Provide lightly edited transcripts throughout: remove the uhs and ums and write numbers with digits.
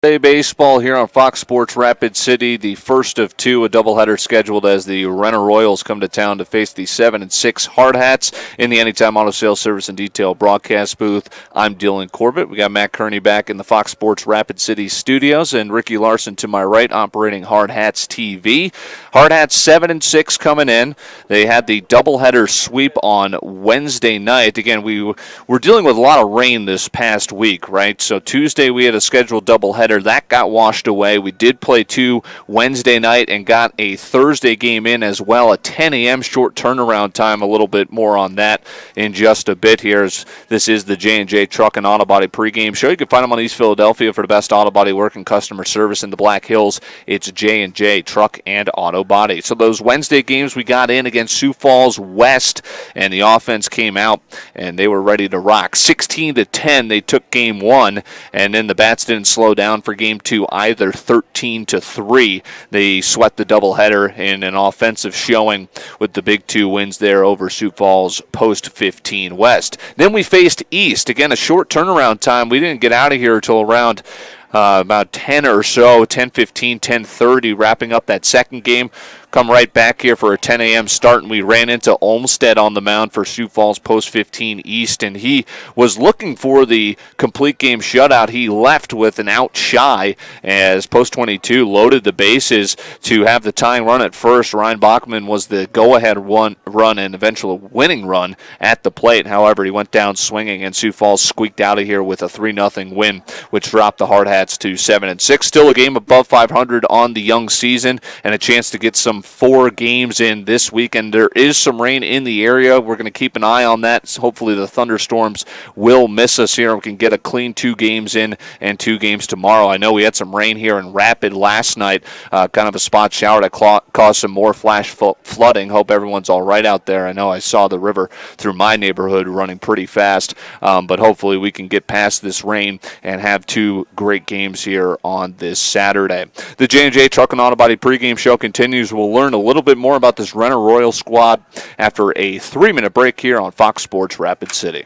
Day baseball here on Fox Sports Rapid City, the first of two, a doubleheader scheduled as the Renner Royals come to town to face the 7-6 Hardhats in the Anytime Auto Sales Service and Detail broadcast booth. I'm Dylan Corbett. We got Matt Kearney back in the Fox Sports Rapid City studios, and Ricky Larson to my right operating HardhatsTV. Hardhats 7-6 coming in. They had the doubleheader sweep on Wednesday night. Again, we were dealing with a lot of rain this past week, right? So Tuesday we had a scheduled doubleheader. That got washed away. We did play two Wednesday night and got a Thursday game in as well, a 10 a.m. short turnaround time. A little bit more on that in just a bit here. This is the J&J Truck and Auto Body pregame show. You can find them on East Philadelphia for the best auto body work and customer service in the Black Hills. It's J&J Truck and Auto Body. So those Wednesday games we got in against Sioux Falls West, and the offense came out and they were ready to rock. 16-10, they took game one, and then the bats didn't slow down for game two either. 13-3, they swept the doubleheader in an offensive showing with the big two wins there over Sioux Falls Post 15 West. Then we faced East. Again, a short turnaround time. We didn't get out of here until around about 10 or so, 10:15, 10:30, wrapping up that second game. Come right back here for a 10 a.m. start, and we ran into Olmsted on the mound for Sioux Falls Post 15 East, and he was looking for the complete game shutout. He left with an out shy as Post 22 loaded the bases to have the tying run at first. Ryan Bachman was the go-ahead run and eventual winning run at the plate. However, he went down swinging, and Sioux Falls squeaked out of here with a 3-0 win, which dropped the Hardhats to 7-6. Still a game above 500 on the young season, and a chance to get some 4 games in this weekend. There is some rain in the area. We're going to keep an eye on that. So hopefully the thunderstorms will miss us here. We can get a clean 2 games in and 2 games tomorrow. I know we had some rain here in Rapid last night, kind of a spot shower that caused some more flash flooding. Hope everyone's all right out there. I know I saw the river through my neighborhood running pretty fast, but hopefully we can get past this rain and have 2 great games here on this Saturday. The J&J Truck and Auto Body pregame show continues. We'll learn a little bit more about this Renner Royal squad after a 3-minute break here on Fox Sports Rapid City.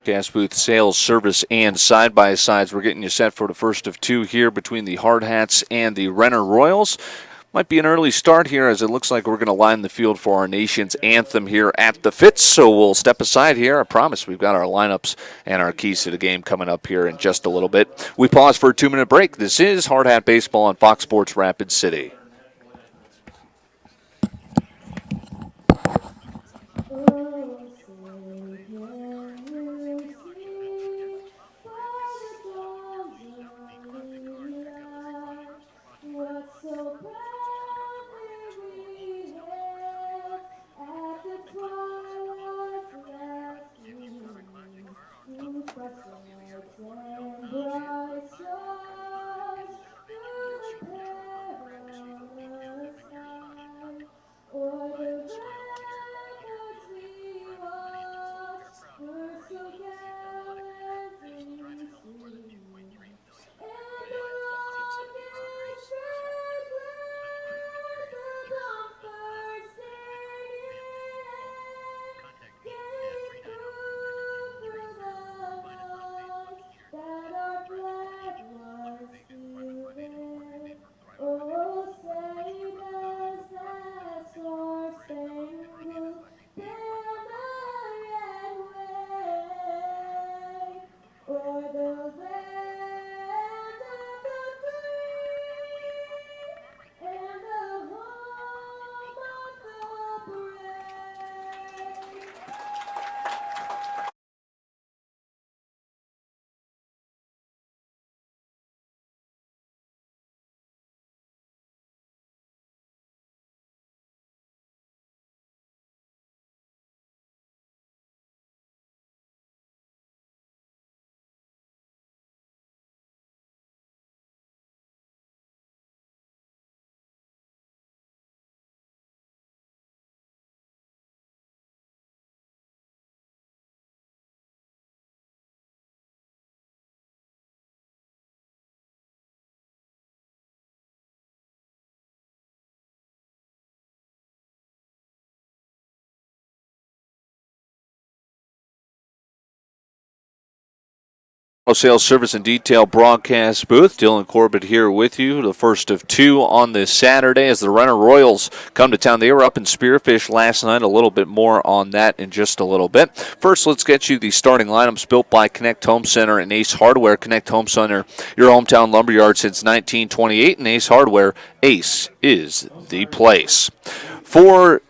Gas booth sales, service, and side-by-sides. We're getting you set for the first of two here between the Hardhats and the Renner Royals. Might be an early start here as it looks like we're going to line the field for our nation's anthem here at the Fitz. So we'll step aside here. I promise we've got our lineups and our keys to the game coming up here in just a little bit. We pause for a 2-minute break. This is Hard Hat Baseball on Fox Sports Rapid City. Sales, service, and detail broadcast booth. Dylan Corbett here with you, the first of two on this Saturday as the Renner Royals come to town. They were up in Spearfish last night. A little bit more on that in just a little bit. First, let's get you the starting lineups built by Connect Home Center and Ace Hardware. Connect Home Center, your hometown lumberyard since 1928, and Ace Hardware, Ace is the place. For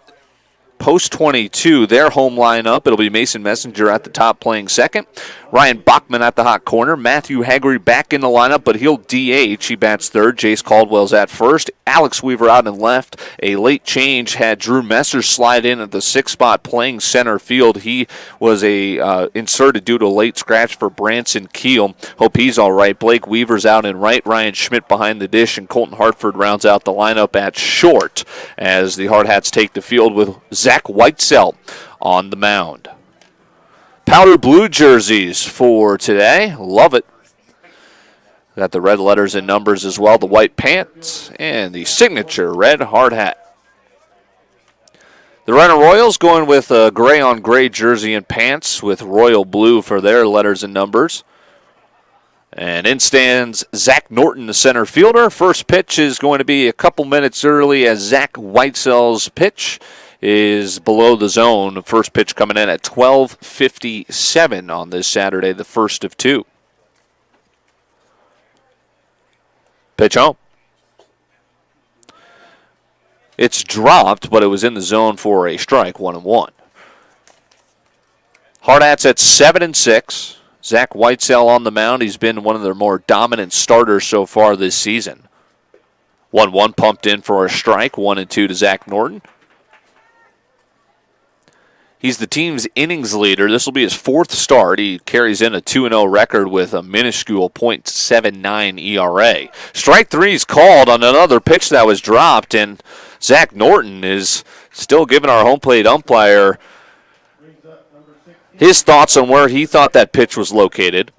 Post 22, their home lineup, it'll be Mason Messenger at the top playing second. Ryan Bachman at the hot corner. Matthew Haggerty back in the lineup, but he'll DH. He bats third. Jace Caldwell's at first. Alex Weaver out in left. A late change had Drew Messer slide in at the sixth spot playing center field. He was inserted due to a late scratch for Branson Keel. Hope he's all right. Blake Weaver's out in right. Ryan Schmidt behind the dish, and Colton Hartford rounds out the lineup at short as the Hardhats take the field with Zach Whitesell on the mound. Powder blue jerseys for today. Love it. Got the red letters and numbers as well, the white pants, and the signature red hard hat. The Renner Royals going with a gray-on-gray jersey and pants with royal blue for their letters and numbers. And in stands Zach Norton, the center fielder. First pitch is going to be a couple minutes early as Zach Whitesell's pitch is below the zone. The first pitch coming in at 12:57 on this Saturday, the first of two. Pitch home. It's dropped, but it was in the zone for a strike, 1-1. Hardhats at 7-6. Zach Whitesell on the mound. He's been one of their more dominant starters so far this season. 1-1 pumped in for a strike, 1-2 to Zach Norton. He's the team's innings leader. This will be his fourth start. He carries in a 2-0 record with a minuscule .79 ERA. Strike three is called on another pitch that was dropped, and Zach Norton is still giving our home plate umpire his thoughts on where he thought that pitch was located.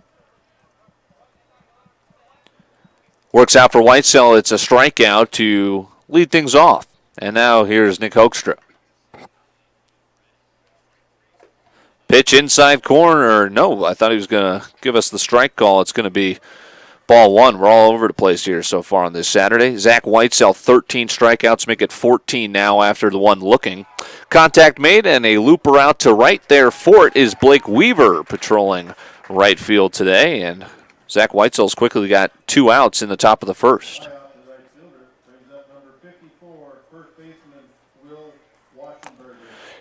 Works out for Whitesell. It's a strikeout to lead things off. And now here's Nick Hoekstra. Pitch inside corner. No, I thought he was going to give us the strike call. It's going to be ball one. We're all over the place here so far on this Saturday. Zach Whitesell, 13 strikeouts, make it 14 now after the one looking. Contact made and a looper out to right there for it is Blake Weaver patrolling right field today. And Zach Whitesell's quickly got 2 outs in the top of the first.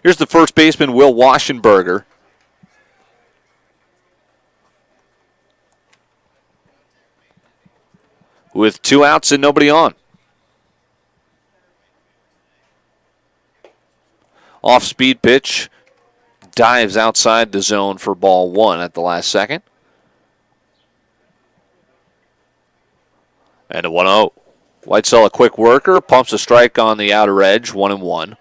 Here's the first baseman, Will Waschenberger. With 2 outs and nobody on. Off-speed pitch. Dives outside the zone for ball one at the last second. And a 1-0. Whitesell, a quick worker, pumps a strike on the outer edge, 1-1.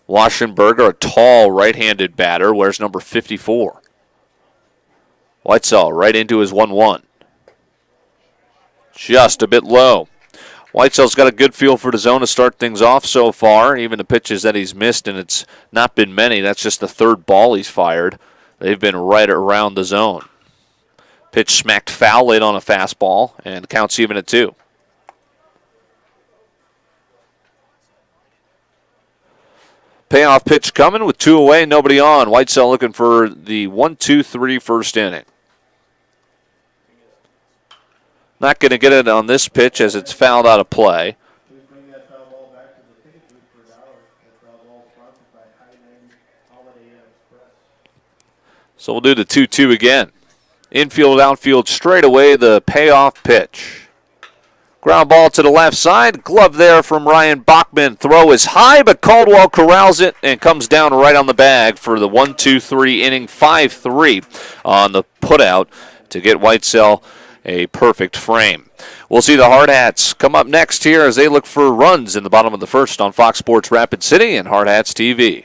Waschenberger, a tall right-handed batter, wears number 54. Whitesell right into his 1-1. Just a bit low. Whitesell's got a good feel for the zone to start things off so far, even the pitches that he's missed, and it's not been many. That's just the third ball he's fired. They've been right around the zone. Pitch smacked foul late on a fastball, and counts even at 2. Payoff pitch coming with 2 away, nobody on. Whitesell looking for the 1-2-3 first inning. Not going to get it on this pitch as it's fouled out of play. So we'll do the 2-2 again. Infield, outfield, straight away, the payoff pitch. Ground ball to the left side. Glove there from Ryan Bachman. Throw is high, but Caldwell corrals it and comes down right on the bag for the 1-2-3 inning, 5-3 on the putout to get Whitesell a perfect frame. We'll see the Hardhats come up next here as they look for runs in the bottom of the first on Fox Sports Rapid City and HardhatsTV.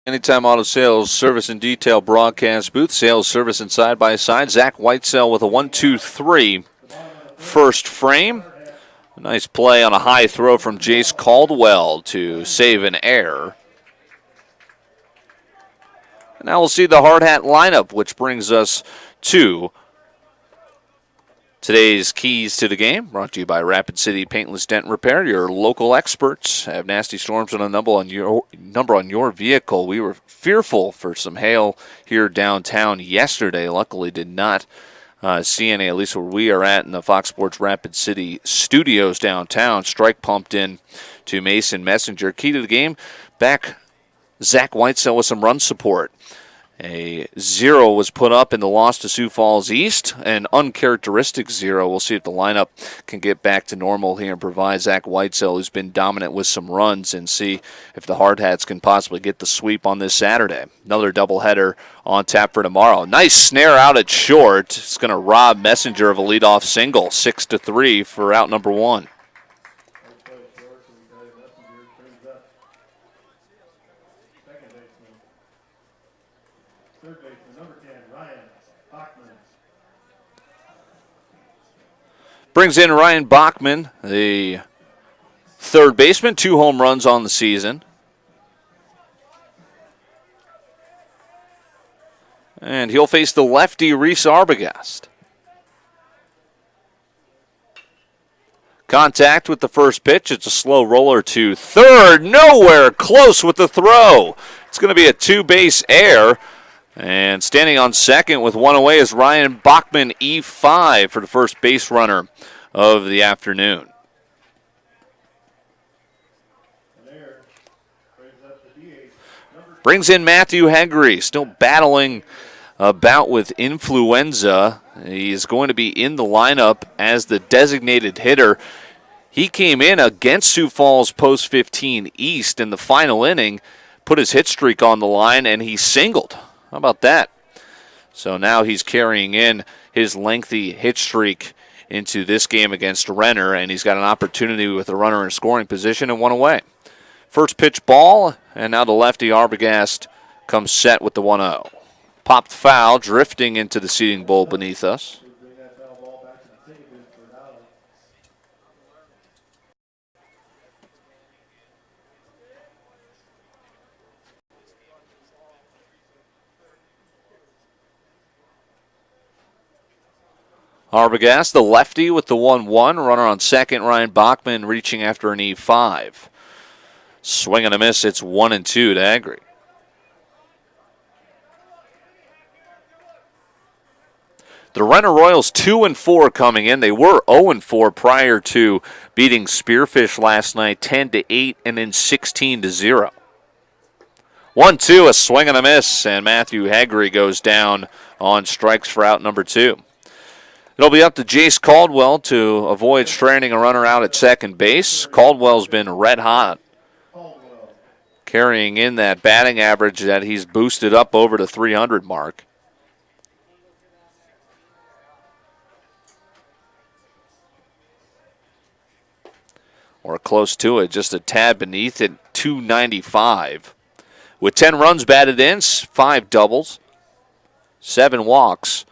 Anytime Auto Sales Service and Detail broadcast booth, sales, service, and side-by-side. Zach Whitesell with a 1-2-3 first frame. A nice play on a high throw from Jace Caldwell to save an error. And now we'll see the Hard Hat lineup, which brings us to today's keys to the game, brought to you by Rapid City Paintless Dent Repair. Your local experts have nasty storms on a number on your vehicle. We were fearful for some hail here downtown yesterday. Luckily, did not see any, at least where we are at in the Fox Sports Rapid City studios downtown. Strike pumped in to Mason Messenger. Key to the game, back Zach Whitesell with some run support. A 0 was put up in the loss to Sioux Falls East, an uncharacteristic 0. We'll see if the lineup can get back to normal here and provide Zach Whitesell, who's been dominant with some runs, and see if the Hardhats can possibly get the sweep on this Saturday. Another doubleheader on tap for tomorrow. Nice snare out at short. It's going to rob Messenger of a leadoff single, 6-3 for out number 1. Brings in Ryan Bachman, the third baseman, 2 home runs on the season. And he'll face the lefty Reese Arbogast. Contact with the first pitch. It's a slow roller to third. Nowhere close with the throw. It's going to be a 2-base error. And standing on second with 1 away is Ryan Bachman, E5 for the first base runner of the afternoon. Brings in Matthew Hegre, still battling a bout with influenza. He is going to be in the lineup as the designated hitter. He came in against Sioux Falls Post 15 East in the final inning, put his hit streak on the line, and he singled. How about that? So now he's carrying in his lengthy hit streak into this game against Renner, and he's got an opportunity with a runner in scoring position and 1 away. First pitch ball, and now the lefty Arbogast comes set with the 1-0. Popped foul, drifting into the seating bowl beneath us. Arbogast, the lefty with the 1-1. Runner on second, Ryan Bachman reaching after an E5. Swing and a miss, it's 1-2 to Hegre. The Renner Royals 2-4 coming in. They were 0-4 prior to beating Spearfish last night 10-8 and then 16-0. 1-2, a swing and a miss, and Matthew Hegre goes down on strikes for out number 2. It'll be up to Jace Caldwell to avoid stranding a runner out at second base. Caldwell's been red hot, carrying in that batting average that he's boosted up over the 300 mark. Or close to it, just a tad beneath it, 295. With 10 runs batted in, 5 doubles, 7 walks,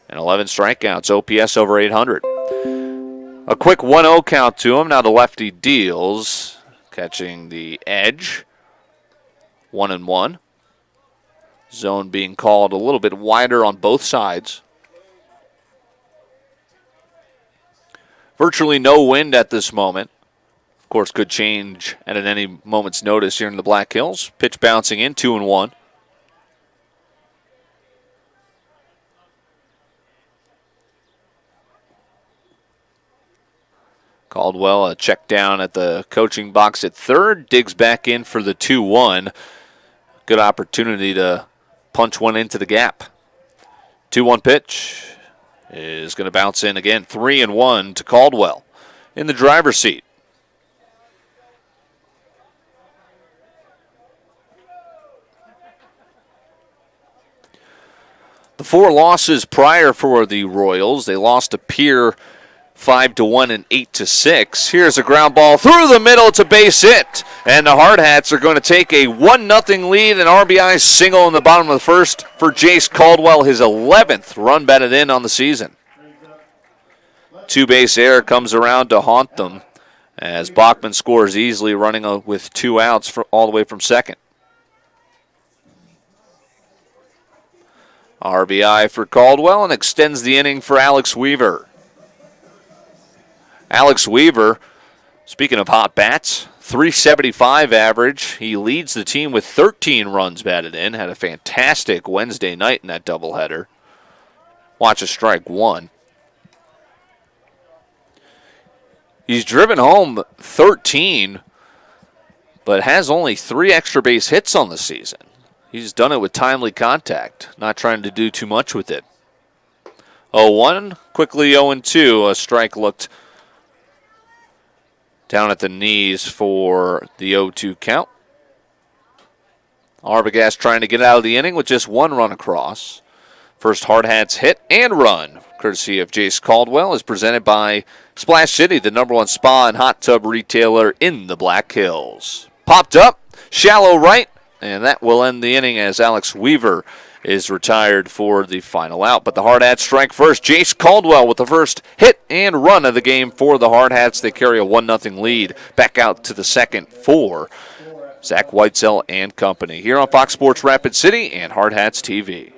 and 11 strikeouts. OPS over 800. A quick 1-0 count to him. Now the lefty deals, catching the edge. 1-1. Zone being called a little bit wider on both sides. Virtually no wind at this moment. Of course, could change at any moment's notice here in the Black Hills. Pitch bouncing in, 2-1. Caldwell, a check down at the coaching box at third, digs back in for the 2-1. Good opportunity to punch one into the gap. 2-1 pitch is going to bounce in again. 3-1 to Caldwell in the driver's seat. The 4 losses prior for the Royals. They lost to Pierre 5-1 and 8-6. Here's a ground ball through the middle to base hit. And the Hardhats are going to take a 1-0 lead. An RBI single in the bottom of the first for Jace Caldwell, his 11th run batted in on the season. 2-base error comes around to haunt them as Bachman scores easily, running with 2 outs all the way from second. RBI for Caldwell and extends the inning for Alex Weaver. Alex Weaver, speaking of hot bats, .375 average. He leads the team with 13 runs batted in. Had a fantastic Wednesday night in that doubleheader. Watch a strike 1. He's driven home 13, but has only 3 extra base hits on the season. He's done it with timely contact, not trying to do too much with it. 0-1, quickly 0-2. A strike looked down at the knees for the 0-2 count. Arbogast trying to get out of the inning with just 1 run across. First Hardhats hit and run, courtesy of Jace Caldwell, is presented by Splash City, the #1 spa and hot tub retailer in the Black Hills. Popped up, shallow right, and that will end the inning as Alex Weaver is retired for the final out. But the Hardhats strike first. Jace Caldwell with the first hit and run of the game for the Hardhats. They carry a 1-0 lead. Back out to the second for Zach Whitesell and company. Here on Fox Sports Rapid City and Hardhats TV.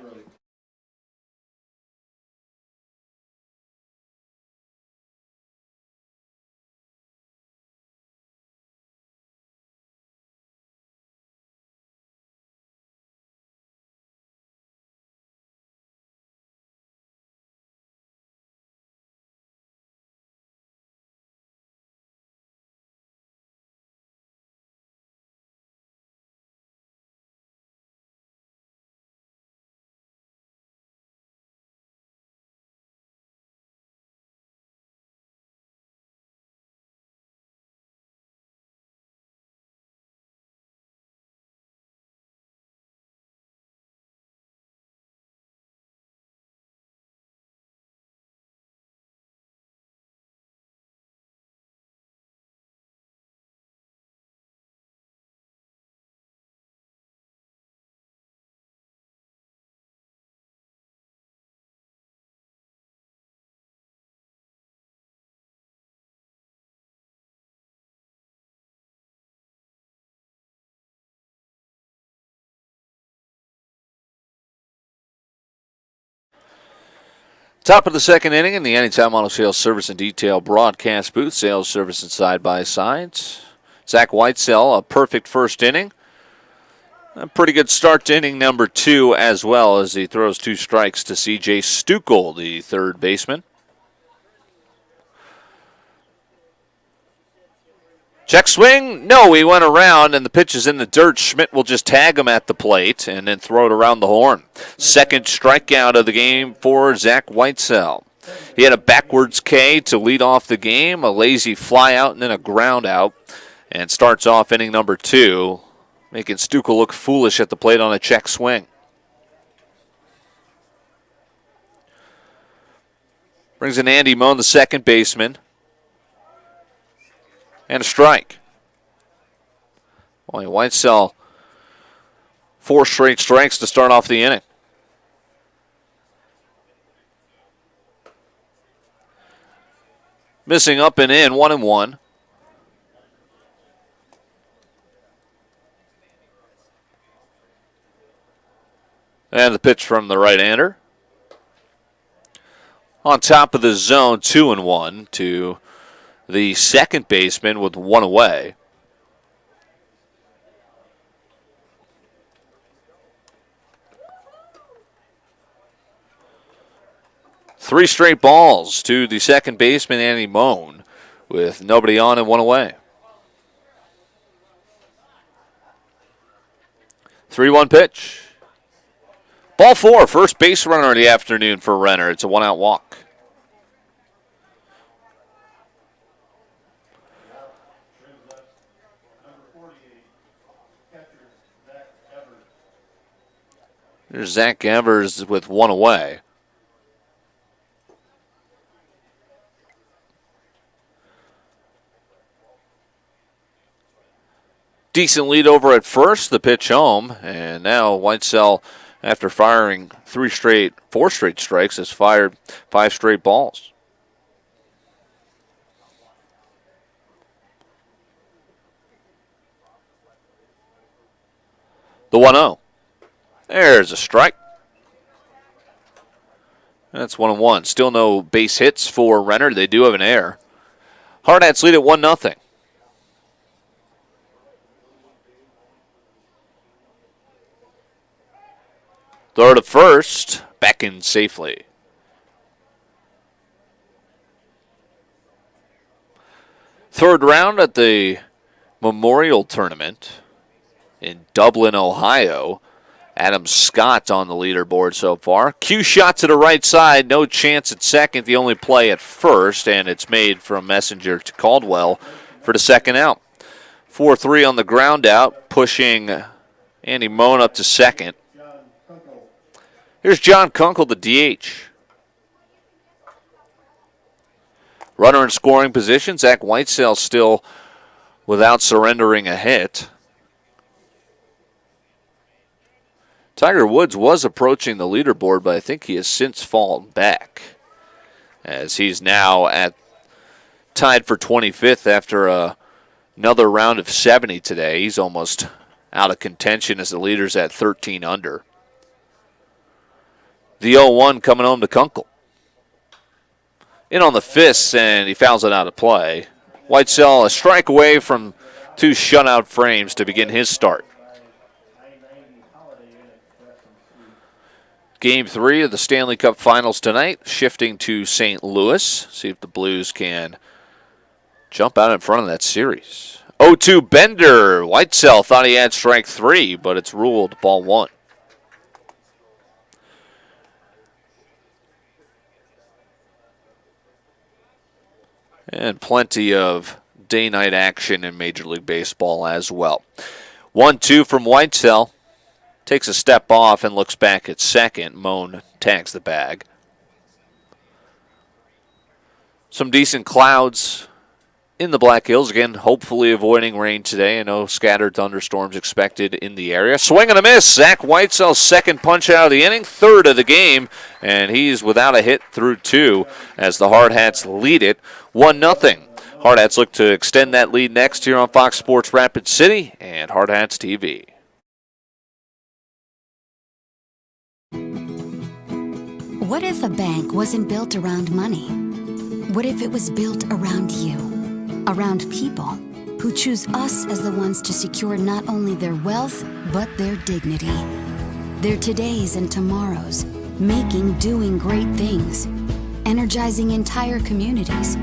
Top of the second inning in the Anytime Auto Sales Service and Detail broadcast booth. Sales, service, and side-by-sides. Zach Whitesell, a perfect first inning. A pretty good start to inning number 2 as well, as he throws 2 strikes to C.J. Stuckel, the third baseman. Check swing. No, he went around, and the pitch is in the dirt. Schmidt will just tag him at the plate and then throw it around the horn. Second strikeout of the game for Zach Whitesell. He had a backwards K to lead off the game, a lazy fly out, and then a ground out, and starts off inning number 2, making Stuckel look foolish at the plate on a check swing. Brings in Andy Moan, the second baseman. And a strike. Boy, Whitesell, 4 straight strikes to start off the inning. Missing up and in, 1-1. And the pitch from the right-hander. On top of the zone, 2-1 to the second baseman with 1 away. Three straight balls to the second baseman, Andy Moan, with nobody on and 1 away. 3-1 pitch. Ball 4, first base runner of the afternoon for Renner. It's a 1-out walk. There's Zach Evers with 1 away. Decent lead over at first, the pitch home, and now Whitesell, after firing 4 straight strikes, has fired 5 straight balls. The 1-0. There's a strike. That's 1-1. Still no base hits for Renner. They do have an error. Hardhats lead at 1-0. Throw to first. Back in safely. Third round at the Memorial Tournament in Dublin, Ohio. Adam Scott on the leaderboard so far. Cue shot to the right side. No chance at second. The only play at first, and it's made from Messenger to Caldwell for the second out. 4-3 on the ground out, pushing Andy Moan up to second. Here's John Kunkel, the DH. Runner in scoring position. Zach Whitesell still without surrendering a hit. Tiger Woods was approaching the leaderboard, but I think he has since fallen back, as he's now tied for 25th after another round of 70 today. He's almost out of contention as the leader's at 13 under. The 0-1 coming home to Kunkel. In on the fists, and he fouls it out of play. Whitesell a strike away from 2 shutout frames to begin his start. Game 3 of the Stanley Cup Finals tonight, shifting to St. Louis. See if the Blues can jump out in front of that series. 0-2 Bender. Whitesell thought he had strike 3, but it's ruled ball 1. And plenty of day-night action in Major League Baseball as well. 1-2 from Whitesell. Takes a step off and looks back at second. Moan tags the bag. Some decent clouds in the Black Hills. Again, hopefully avoiding rain today. I know scattered thunderstorms expected in the area. Swing and a miss. Zach Whitesell's second punch out of the inning, third of the game, and he's without a hit through 2 as the Hardhats lead it 1-0. Hardhats look to extend that lead next here on Fox Sports Rapid City and Hardhats TV. What if a bank wasn't built around money? What if it was built around you? Around people who choose us as the ones to secure not only their wealth, but their dignity. Their todays and tomorrows, doing great things, energizing entire communities.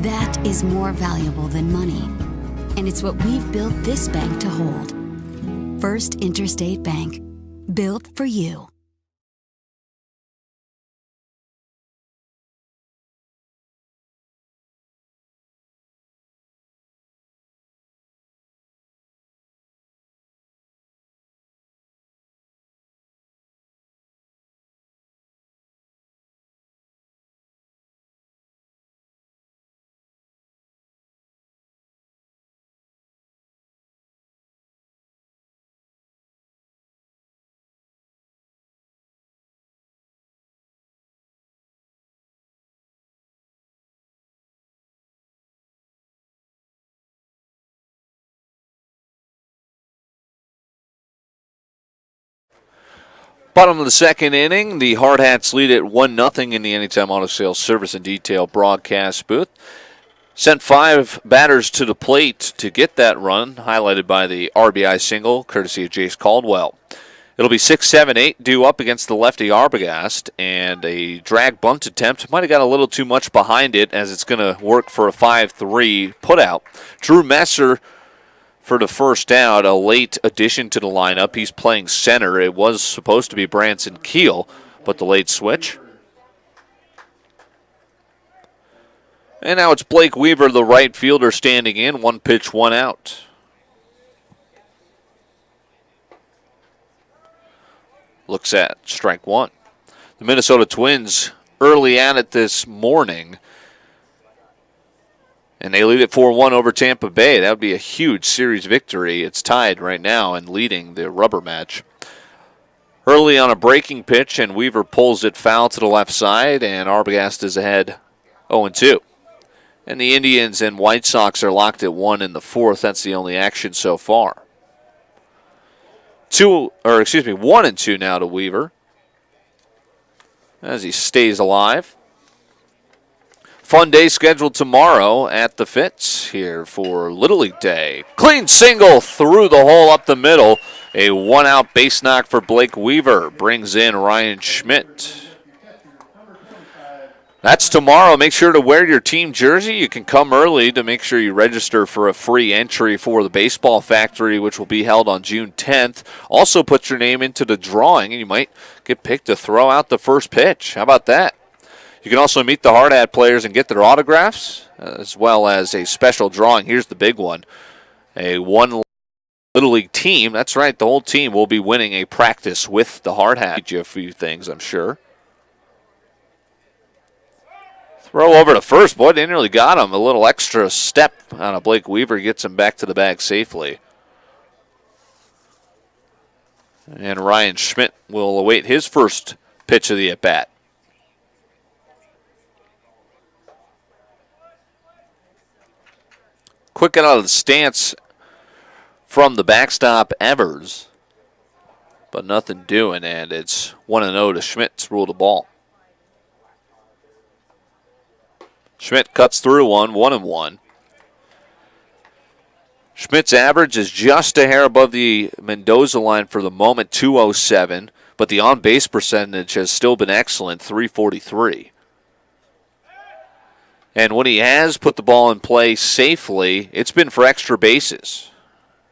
That is more valuable than money. And it's what we've built this bank to hold. First Interstate Bank, built for you. Bottom of the second inning, the Hardhats lead it 1-0 in the Anytime Auto Sales Service and Detail broadcast booth. Sent 5 batters to the plate to get that run, highlighted by the RBI single, courtesy of Jace Caldwell. It'll be 6, 7, 8 due up against the lefty Arbogast, and a drag bunt attempt might have got a little too much behind it, as it's going to work for a 5-3 putout. Drew Messer for the first out, a late addition to the lineup. He's playing center. It was supposed to be Branson Keel, but the late switch. And now it's Blake Weaver, the right fielder, standing in. 1 pitch, 1 out. Looks at strike 1. The Minnesota Twins early at it this morning, and they lead it 4-1 over Tampa Bay. That would be a huge series victory. It's tied right now and leading the rubber match. Early on a breaking pitch, and Weaver pulls it foul to the left side, and Arbogast is ahead 0-2. And the Indians and White Sox are locked at 1 in the 4th. That's the only action so far. 1-2 now to Weaver, as he stays alive. Fun day scheduled tomorrow at the Fitz here for Little League Day. Clean single through the hole up the middle. A 1-out base knock for Blake Weaver. Brings in Ryan Schmidt. That's tomorrow. Make sure to wear your team jersey. You can come early to make sure you register for a free entry for the Baseball Factory, which will be held on June 10th. Also put your name into the drawing, and you might get picked to throw out the first pitch. How about that? You can also meet the Hardhat players and get their autographs, as well as a special drawing. Here's the big one. A one Little League team. That's right, the whole team will be winning a practice with the Hardhat. Teach you a few things, I'm sure. Throw over to first. Boy, they nearly got him. A little extra step on a Blake Weaver gets him back to the bag safely. And Ryan Schmidt will await his first pitch of the at-bat. Quick out of the stance from the backstop Evers. But nothing doing, and it's 1-0 to Schmidt to rule the ball. Schmidt cuts through 1-1. Schmidt's average is just a hair above the Mendoza line for the moment, 207, but the on-base percentage has still been excellent, 343. And when he has put the ball in play safely, it's been for extra bases,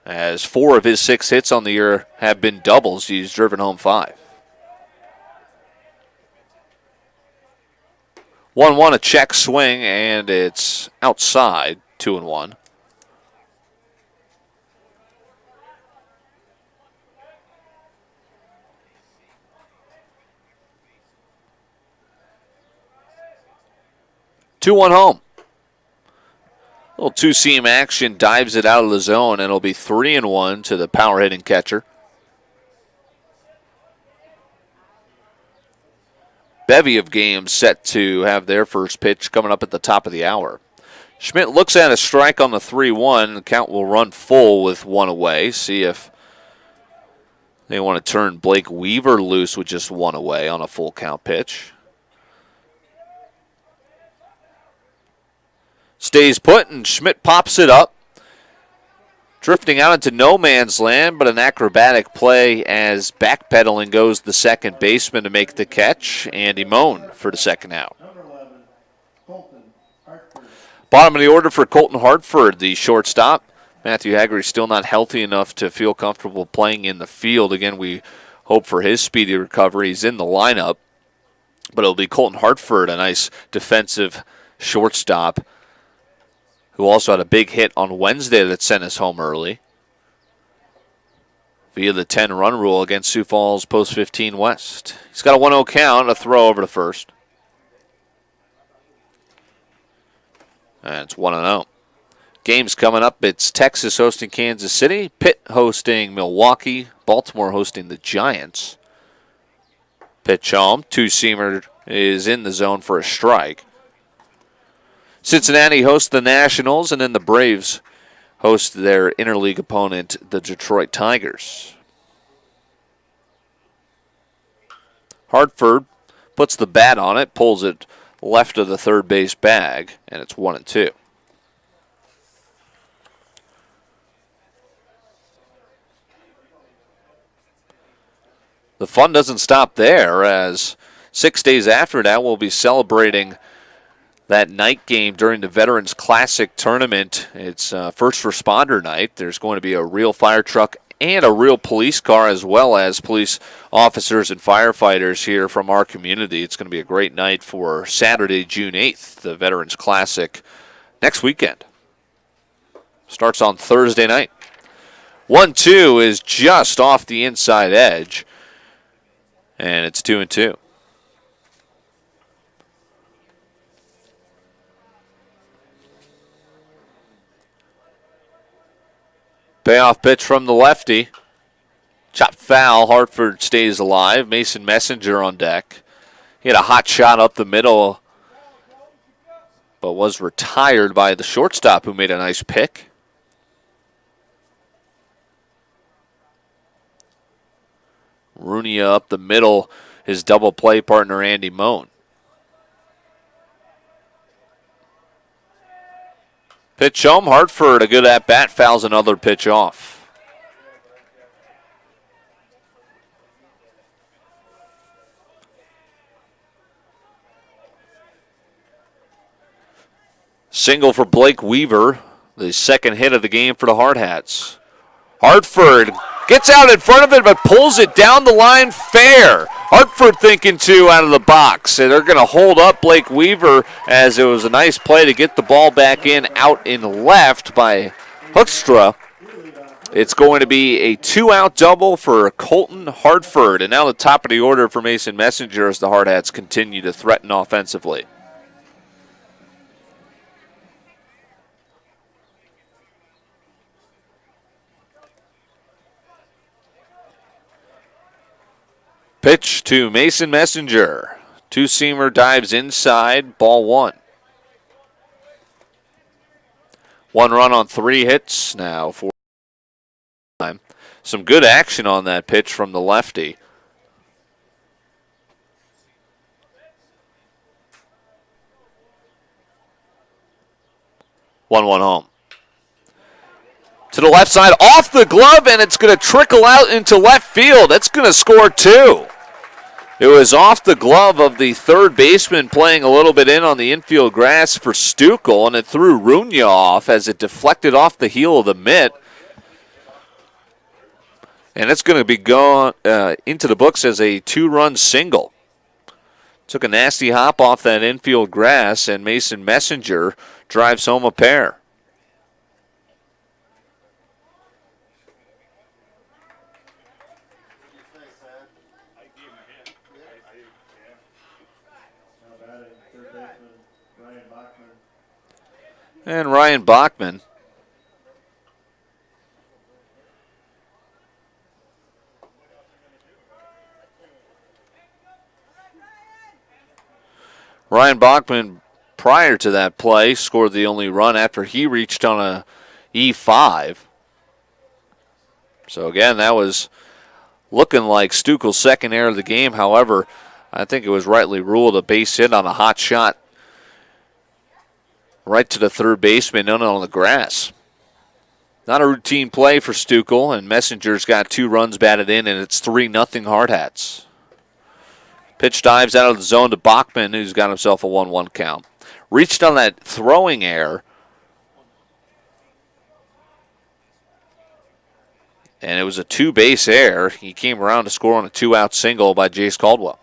as 4 of his 6 hits on the year have been doubles. He's driven home 5. 1-1, a check swing, and it's outside, 2-1. Two-one home. Little two-seam action, dives it out of the zone, and it'll be 3-1 to the power-hitting catcher. Bevy of games set to have their first pitch coming up at the top of the hour. Schmidt looks at a strike on the 3-1. The count will run full with 1 away. See if they want to turn Blake Weaver loose with just 1 away on a full count pitch. Stays put, and Schmidt pops it up. Drifting out into no man's land, but an acrobatic play as backpedaling goes the second baseman to make the catch. Andy Moan for the second out. Bottom of the order for Colton Hartford, the shortstop. Matthew Haggerty still not healthy enough to feel comfortable playing in the field. Again, we hope for his speedy recovery. He's in the lineup, but it'll be Colton Hartford, a nice defensive shortstop, who also had a big hit on Wednesday that sent us home early via the 10-run rule against Sioux Falls Post 15 West. He's got a 1-0 count, a throw over to first. And it's 1-0. Games coming up. It's Texas hosting Kansas City, Pitt hosting Milwaukee, Baltimore hosting the Giants. Pitch home. Two-seamer is in the zone for a strike. Cincinnati hosts the Nationals, and then the Braves host their interleague opponent, the Detroit Tigers. Hartford puts the bat on it, pulls it left of the third base bag, and it's 1-2. The fun doesn't stop there, as 6 days after that we'll be celebrating that night game during the Veterans Classic tournament. It's first responder night. There's going to be a real fire truck and a real police car, as well as police officers and firefighters here from our community. It's going to be a great night for Saturday, June 8th, the Veterans Classic next weekend. Starts on Thursday night. 1-2 is just off the inside edge, and it's 2-2. Payoff pitch from the lefty. Chopped foul. Hartford stays alive. Mason Messenger on deck. He had a hot shot up the middle, but was retired by the shortstop, who made a nice pick. Runia up the middle, his double play partner Andy Moan. Pitch home. Hartford, a good at-bat, fouls another pitch off. Single for Blake Weaver, the second hit of the game for the Hardhats. Hartford gets out in front of it, but pulls it down the line fair. Hartford thinking 2 out of the box. And they're going to hold up Blake Weaver, as it was a nice play to get the ball back in out in left by Hoekstra. It's going to be a 2-out double for Colton Hartford. And now the top of the order for Mason Messenger as the Hardhats continue to threaten offensively. Pitch to Mason Messenger. Two-seamer dives inside, ball one. 1 run on 3 hits now for time. Some good action on that pitch from the lefty. One home. To the left side, off the glove, and it's going to trickle out into left field. That's going to score 2. It was off the glove of the third baseman playing a little bit in on the infield grass for Stukel, and it threw Runya off as it deflected off the heel of the mitt. And it's going to be going into the books as a 2-run single. Took a nasty hop off that infield grass, and Mason Messenger drives home a pair. And Ryan Bachman prior to that play scored the only run after he reached on a E5. So again, that was looking like Stukel's second error of the game. However, I think it was rightly ruled a base hit on a hot shot right to the third baseman in on the grass. Not a routine play for Stukel, and Messenger's got 2 runs batted in, and it's 3-0 Hardhats. Pitch dives out of the zone to Bachman, who's got himself a 1-1 count. Reached on that throwing error, and it was a 2-base error. He came around to score on a 2-out single by Jace Caldwell.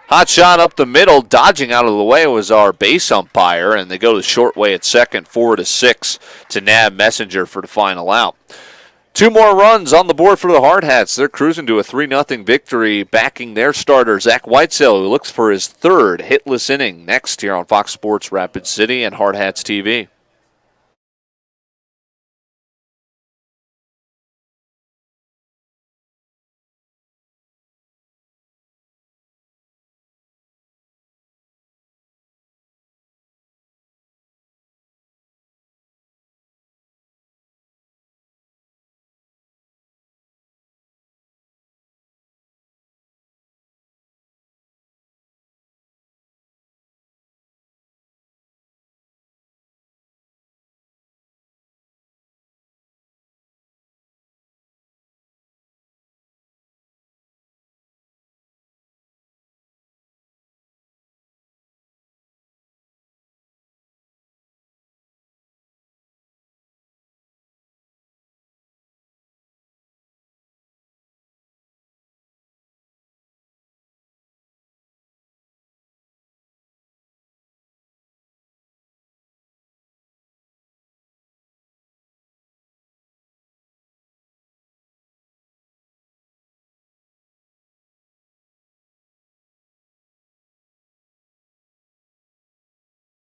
Hot shot up the middle, dodging out of the way was our base umpire, and they go the short way at second, 4-6 to nab Messenger for the final out. 2 more runs on the board for the Hardhats. They're cruising to a 3-0 victory, backing their starter, Zach Whitesell, who looks for his 3rd hitless inning next here on Fox Sports Rapid City and HardhatsTV.